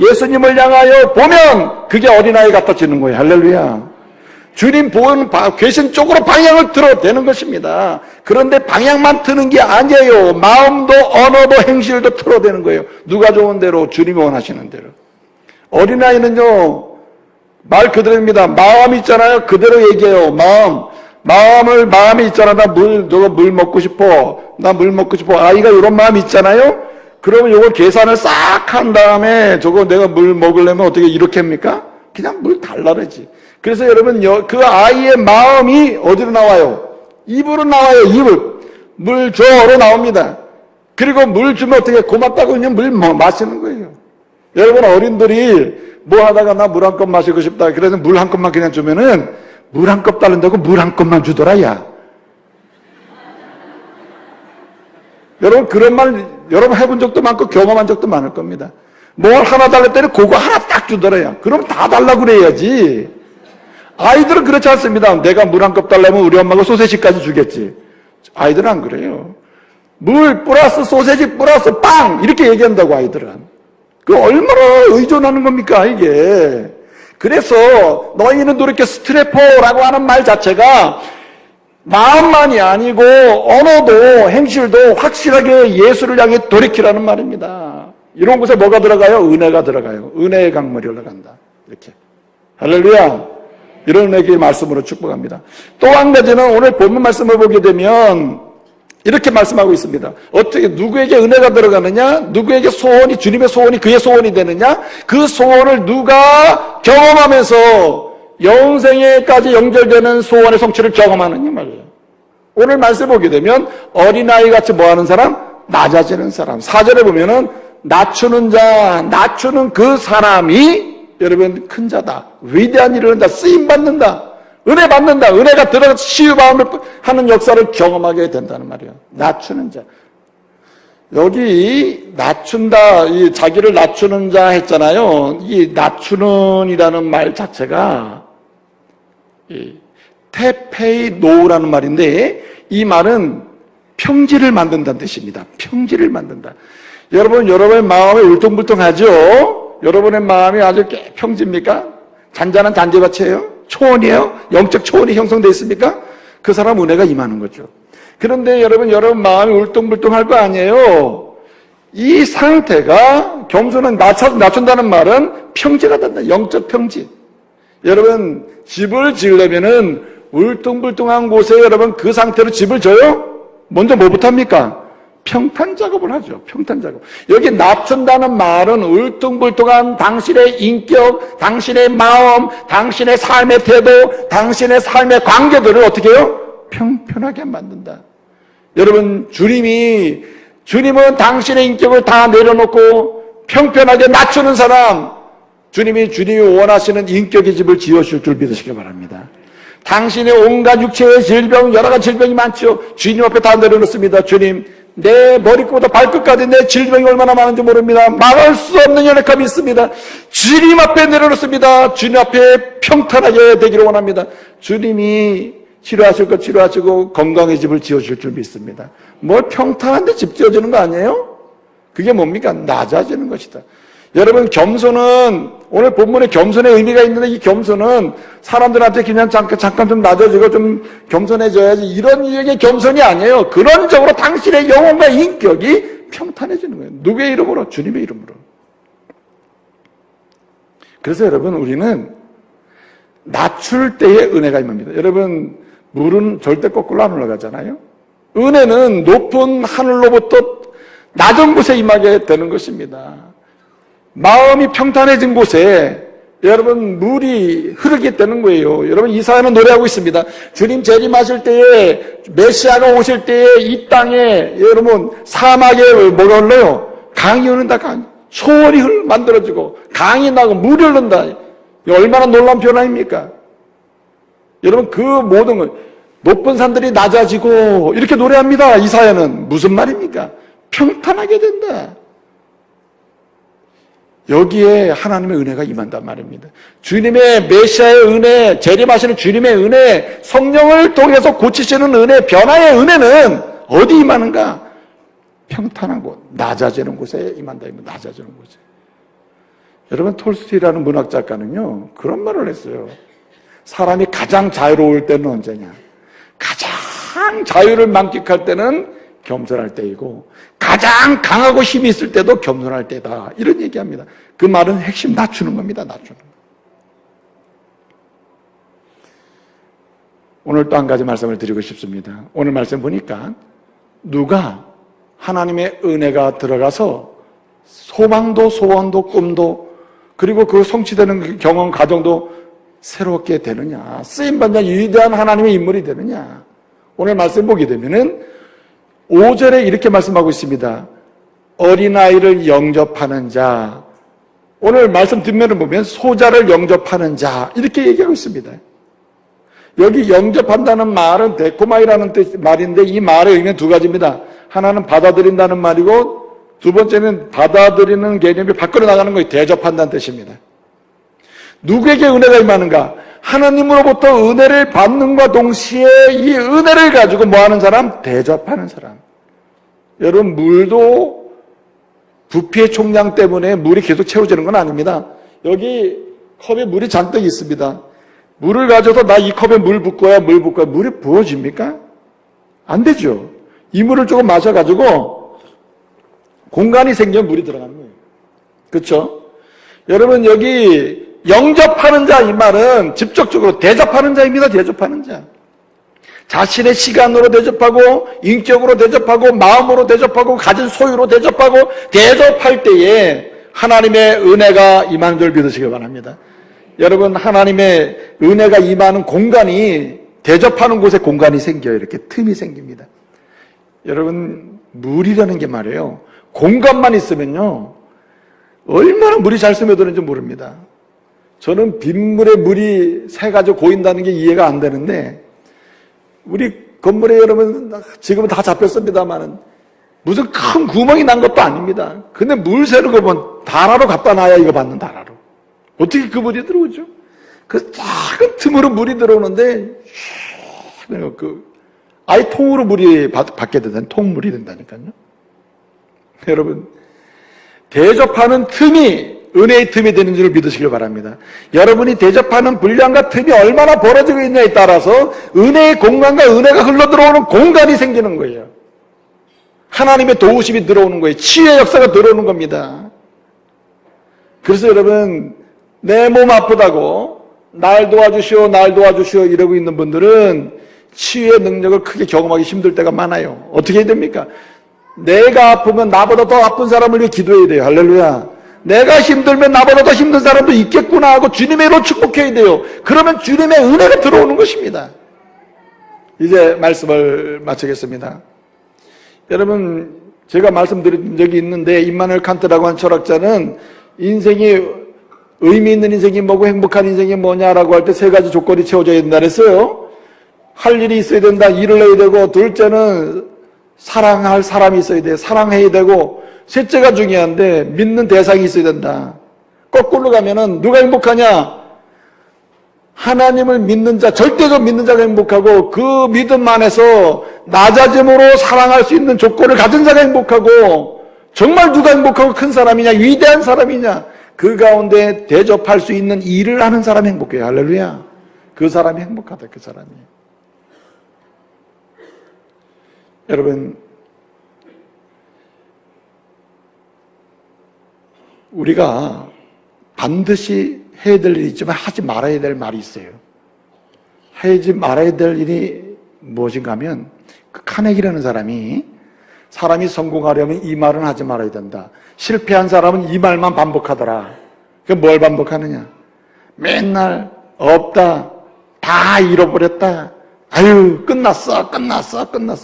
예수님을 향하여 보면 그게 어린아이 같아지는 거예요. 할렐루야. 주님 보는 계신 쪽으로 방향을 틀어대는 것입니다. 그런데 방향만 트는 게 아니에요. 마음도 언어도 행실도 틀어대는 거예요. 누가 좋은 대로 주님이 원하시는 대로. 어린아이는요 말 그대로입니다. 마음 있잖아요. 그대로 얘기해요. 마음이 있잖아. 너가 물 먹고 싶어. 나 물 먹고 싶어. 아이가 이런 마음이 있잖아요. 그러면 이걸 계산을 싹 한 다음에 저거 내가 물 먹으려면 어떻게 이렇게 합니까? 그냥 물 달라 그러지. 그래서 여러분 그 아이의 마음이 어디로 나와요? 입으로 나와요. 입을. 물 줘로 나옵니다. 그리고 물 주면 어떻게 고맙다고 그냥 물 마시는 거예요. 여러분 어린들이 뭐 하다가 나 물 한 컵 마시고 싶다. 그래서 물 한 컵만 그냥 주면은 물 한 컵 달란다고 물 한 컵만 주더라 야. 여러분 그런 말 여러분 해본 적도 많고 경험한 적도 많을 겁니다. 뭘 하나 달랬더니 그거 하나 딱 주더라야. 그럼 다 달라고 그래야지. 아이들은 그렇지 않습니다. 내가 물 한 컵 달라면 우리 엄마가 소세지까지 주겠지. 아이들은 안 그래요. 물 플러스 소세지 플러스 빵 이렇게 얘기한다고 아이들은. 그 얼마나 의존하는 겁니까 이게. 그래서 너희는 이렇게 스트레포라고 하는 말 자체가 마음만이 아니고 언어도 행실도 확실하게 예수를 향해 돌이키라는 말입니다. 이런 곳에 뭐가 들어가요? 은혜가 들어가요. 은혜의 강물이 올라간다. 이렇게. 할렐루야. 이런 은혜의 말씀으로 축복합니다. 또 한 가지는 오늘 본문 말씀을 보게 되면 이렇게 말씀하고 있습니다. 어떻게 누구에게 은혜가 들어가느냐? 누구에게 소원이 주님의 소원이 그의 소원이 되느냐? 그 소원을 누가 경험하면서 영생에까지 연결되는 소원의 성취를 경험하느냐 말이에요. 오늘 말씀 보게 되면 어린아이 같이 뭐하는 사람? 낮아지는 사람. 4절에 보면은 낮추는 자, 낮추는 그 사람이 여러분 큰 자다. 위대한 일을 한다. 쓰임 받는다. 은혜 받는다. 은혜가 들어가서 치유받음을 하는 역사를 경험하게 된다는 말이에요. 낮추는 자. 여기 낮춘다, 이 자기를 낮추는 자 했잖아요. 이 낮추는이라는 말 자체가 테페이노라는 말인데 이 말은 평지를 만든다는 뜻입니다. 평지를 만든다. 여러분, 여러분의 마음이 울퉁불퉁하죠? 여러분의 마음이 아주 평지입니까? 잔잔한 잔디밭이에요? 초원이에요? 영적 초원이 형성되어 있습니까? 그 사람 은혜가 임하는 거죠. 그런데 여러분 마음이 울퉁불퉁할 거 아니에요? 이 상태가 겸손은 낮춘다는 말은 평지가 된다. 영적 평지. 여러분 집을 지으려면은 울퉁불퉁한 곳에 여러분 그 상태로 집을 져요? 먼저 뭐부터 합니까? 평탄 작업을 하죠. 평탄 작업. 여기 낮춘다는 말은 울퉁불퉁한 당신의 인격, 당신의 마음, 당신의 삶의 태도, 당신의 삶의 관계들을 어떻게 해요? 평편하게 만든다. 여러분 주님은 당신의 인격을 다 내려놓고 평편하게 낮추는 사람, 주님이 원하시는 인격의 집을 지어줄 줄 믿으시기 바랍니다. 당신의 온갖 육체의 질병, 여러 가지 질병이 많죠. 주님 앞에 다 내려놓습니다. 주님, 내 머리끝부터 발끝까지 내 질병이 얼마나 많은지 모릅니다. 막을 수 없는 연약함이 있습니다. 주님 앞에 내려놓습니다. 주님 앞에 평탄하게 되기를 원합니다. 주님이 치료하실 것 치료하시고 건강의 집을 지어줄 줄 믿습니다. 뭘 평탄한데 집 지어주는 거 아니에요? 그게 뭡니까? 낮아지는 것이다. 여러분 겸손은 오늘 본문에 겸손의 의미가 있는데 이 겸손은 사람들한테 그냥 잠깐 좀 낮아지고 좀 겸손해져야지 이런 얘기의 겸손이 아니에요. 근원적으로 당신의 영혼과 인격이 평탄해지는 거예요. 누구의 이름으로? 주님의 이름으로. 그래서 여러분 우리는 낮출 때의 은혜가 임합니다. 여러분 물은 절대 거꾸로 안 올라가잖아요. 은혜는 높은 하늘로부터 낮은 곳에 임하게 되는 것입니다. 마음이 평탄해진 곳에 여러분 물이 흐르게 되는 거예요. 여러분 이사야는 노래하고 있습니다. 주님 재림하실 때에 메시아가 오실 때에 이 땅에 여러분 사막에 뭐가 흘러요? 강이 흐른다. 초원이 만들어지고 강이 나고 물이 흐른다. 얼마나 놀라운 변화입니까? 여러분 그 모든 걸 높은 산들이 낮아지고 이렇게 노래합니다. 이사야는 무슨 말입니까? 평탄하게 된다. 여기에 하나님의 은혜가 임한단 말입니다. 주님의 메시아의 은혜, 재림하시는 주님의 은혜, 성령을 통해서 고치시는 은혜, 변화의 은혜는 어디 임하는가? 평탄한 곳, 낮아지는 곳에 임한다. 낮아지는 곳에. 여러분 톨스토이라는 문학 작가는요 그런 말을 했어요. 사람이 가장 자유로울 때는 언제냐? 가장 자유를 만끽할 때는 겸손할 때이고 가장 강하고 힘이 있을 때도 겸손할 때다. 이런 얘기합니다. 그 말은 핵심 낮추는 겁니다. 낮추는 거. 오늘 또 한 가지 말씀을 드리고 싶습니다. 오늘 말씀 보니까 누가 하나님의 은혜가 들어가서 소망도 소원도 꿈도 그리고 그 성취되는 그 경험 과정도 새롭게 되느냐, 쓰임받는 위대한 하나님의 인물이 되느냐. 오늘 말씀 보게 되면은 5절에 이렇게 말씀하고 있습니다. 어린아이를 영접하는 자. 오늘 말씀 뒷면을 보면 소자를 영접하는 자 이렇게 얘기하고 있습니다. 여기 영접한다는 말은 데코마이라는 말인데 이 말의 의미는 두 가지입니다. 하나는 받아들인다는 말이고 두 번째는 받아들이는 개념이 밖으로 나가는 거예요. 대접한다는 뜻입니다. 누구에게 은혜가 임하는가? 하나님으로부터 은혜를 받는과 동시에 이 은혜를 가지고 뭐하는 사람? 대접하는 사람. 여러분, 물도 부피의 총량 때문에 물이 계속 채워지는 건 아닙니다. 여기 컵에 물이 잔뜩 있습니다. 물을 가져서 나 이 컵에 물 붓고야 물이 부어집니까? 안 되죠. 이 물을 조금 마셔가지고 공간이 생기면 물이 들어가는 거예요. 그렇죠? 여러분, 여기 영접하는 자 이 말은 직접적으로 대접하는 자입니다. 대접하는 자. 자신의 시간으로 대접하고 인격으로 대접하고 마음으로 대접하고 가진 소유로 대접하고 대접할 때에 하나님의 은혜가 임하는 줄 믿으시기 바랍니다. 여러분, 하나님의 은혜가 임하는 공간이 대접하는 곳에 공간이 생겨요. 이렇게 틈이 생깁니다. 여러분, 물이라는 게 말이에요. 공간만 있으면요 얼마나 물이 잘 스며드는지 모릅니다. 저는 빗물에 물이 새가지고 고인다는 게 이해가 안 되는데 우리 건물에 여러분 지금은 다 잡혔습니다만은 무슨 큰 구멍이 난 것도 아닙니다. 근데 물 새는 거 보면 다라로 갖다 놔야 이거 받는 다라로. 어떻게 그 물이 들어오죠? 그 작은 틈으로 물이 들어오는데 아예 통으로 물이 받게 된다는 통물이 된다니까요. 여러분, 대접하는 틈이 은혜의 틈이 되는 줄 믿으시길 바랍니다. 여러분이 대접하는 분량과 틈이 얼마나 벌어지고 있냐에 따라서 은혜의 공간과 은혜가 흘러들어오는 공간이 생기는 거예요. 하나님의 도우심이 들어오는 거예요. 치유의 역사가 들어오는 겁니다. 그래서 여러분, 내 몸 아프다고 날 도와주시오 이러고 있는 분들은 치유의 능력을 크게 경험하기 힘들 때가 많아요. 어떻게 해야 됩니까? 내가 아프면 나보다 더 아픈 사람을 위해 기도해야 돼요. 할렐루야. 내가 힘들면 나보다 더 힘든 사람도 있겠구나 하고 주님의 은혜로 축복해야 돼요. 그러면 주님의 은혜가 들어오는 것입니다. 이제 말씀을 마치겠습니다. 여러분, 제가 말씀드린 적이 있는데 임마누엘 칸트라고 한 철학자는 인생이 의미 있는 인생이 뭐고 행복한 인생이 뭐냐라고 할 때 세 가지 조건이 채워져야 된다 그랬어요. 할 일이 있어야 된다. 일을 해야 되고, 둘째는 사랑할 사람이 있어야 돼. 사랑해야 되고, 셋째가 중요한데 믿는 대상이 있어야 된다. 거꾸로 가면은 누가 행복하냐? 하나님을 믿는 자, 절대적 믿는 자가 행복하고 그 믿음 안에서 낮아짐으로 사랑할 수 있는 조건을 가진 자가 행복하고, 정말 누가 행복하고 큰 사람이냐? 위대한 사람이냐? 그 가운데 대접할 수 있는 일을 하는 사람이 행복해요. 할렐루야. 그 사람이 행복하다. 그 사람이. 여러분, 우리가 반드시 해야 될 일이 있지만 하지 말아야 될 말이 있어요. 하지 말아야 될 일이 무엇인가 하면, 그 카네기라는 사람이 성공하려면 이 말은 하지 말아야 된다. 실패한 사람은 이 말만 반복하더라. 그 뭘 반복하느냐? 맨날 없다, 다 잃어버렸다, 아유 끝났어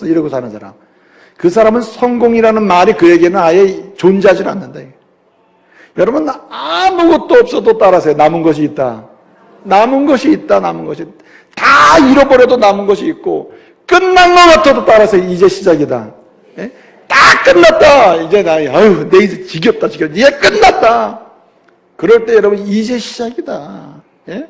이러고 사는 사람. 그 사람은 성공이라는 말이 그에게는 아예 존재하지 않는다. 여러분, 아무것도 없어도 따라서요. 남은 것이 있다. 남은 것이 있다. 다 잃어버려도 남은 것이 있고, 끝난 것 같아도 따라서 이제 시작이다. 예? 다 끝났다. 이제 내 이제 지겹다. 이제 끝났다. 그럴 때 여러분, 이제 시작이다. 예?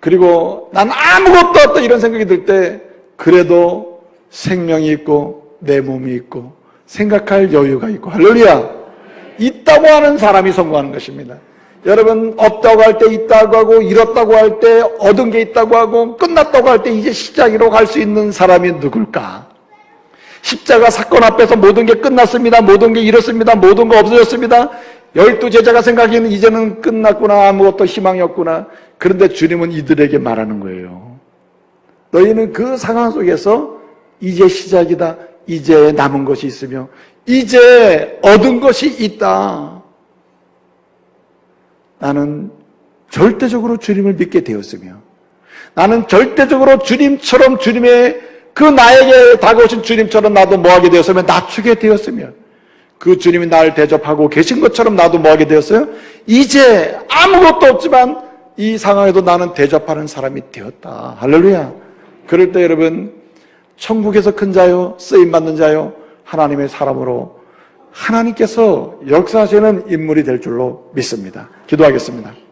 그리고 난 아무것도 없다 이런 생각이 들 때, 그래도 생명이 있고 내 몸이 있고 생각할 여유가 있고, 할렐루야. 있다고 하는 사람이 성공하는 것입니다. 여러분, 없다고 할 때 있다고 하고, 잃었다고 할 때 얻은 게 있다고 하고, 끝났다고 할 때 이제 시작이라고 할 수 있는 사람이 누굴까? 십자가 사건 앞에서 모든 게 끝났습니다. 모든 게 잃었습니다. 모든 거 없어졌습니다. 12 제자가 생각하기에는 이제는 끝났구나. 아무것도 희망이 없구나. 그런데 주님은 이들에게 말하는 거예요. 너희는 그 상황 속에서 이제 시작이다. 이제 남은 것이 있으며 이제 얻은 것이 있다. 나는 절대적으로 주님을 믿게 되었으며 나는 절대적으로 주님처럼 주님의 그 나에게 다가오신 주님처럼 나도 뭐하게 되었으며 낮추게 되었으며 그 주님이 나를 대접하고 계신 것처럼 나도 뭐하게 되었어요? 이제 아무것도 없지만 이 상황에도 나는 대접하는 사람이 되었다. 할렐루야. 그럴 때 여러분 천국에서 큰 자요 쓰임받는 자요 하나님의 사람으로 하나님께서 역사하시는 인물이 될 줄로 믿습니다. 기도하겠습니다.